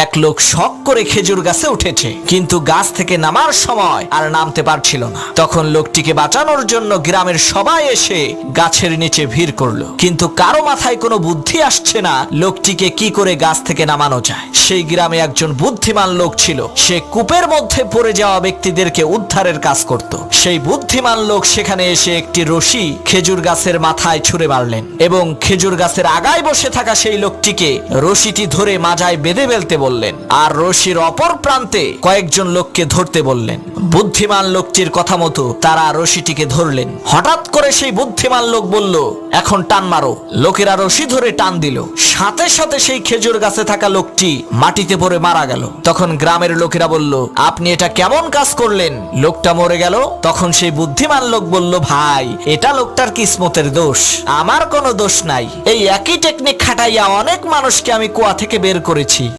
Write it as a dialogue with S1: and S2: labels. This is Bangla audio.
S1: এক লোক শখ করে খেজুর গাছে উঠেছে, কিন্তু গাছ থেকে নামার সময় আর নামতে পারছিল না। তখন লোকটিকে বাঁচানোর জন্য গ্রামের সবাই এসে গাছের নিচে ভিড় করলো, কিন্তু কারো মাথায় কোনো বুদ্ধি আসছে না লোকটিকে কি করে গাছ থেকে নামানো যায়। সেই গ্রামে একজন বুদ্ধিমান লোক ছিল, সে কূপের মধ্যে পড়ে যাওয়া ব্যক্তিদেরকে উদ্ধারের কাজ করত। সেই বুদ্ধিমান লোক সেখানে এসে একটি রশি খেজুর গাছের মাথায় ছুঁড়ে মারলেন এবং খেজুর গাছের আগায় বসে থাকা সেই লোকটিকে রশিটি ধরে মাজায় বেঁধে ফেলতে বললেন, আর রশির অপর প্রান্তে কয়েকজন লোককে ধরতে বললেন। বুদ্ধিমান লোকটির কথা মতো তারা রশিটিকে ধরলেন। হঠাৎ করে সেই বুদ্ধিমান লোক বলল, এখন টান মারো। লোকেরা রশি ধরে টান দিল, সাথে সাথে সেই খেজুর গাছে থাকা লোকটি মাটিতে পড়ে মারা গেল। তখন গ্রামের লোকেরা বলল, আপনি এটা কেমন কাজ করলেন? লোকটা মরে গেল। তখন সেই বুদ্ধিমান লোক বলল, ভাই, এটা লোকটার কিসমতের দোষ, আমার কোনো দোষ নাই। এই একই টেকনিক খাটাইয়া অনেক মানুষকে আমি কুয়া থেকে বের করেছি।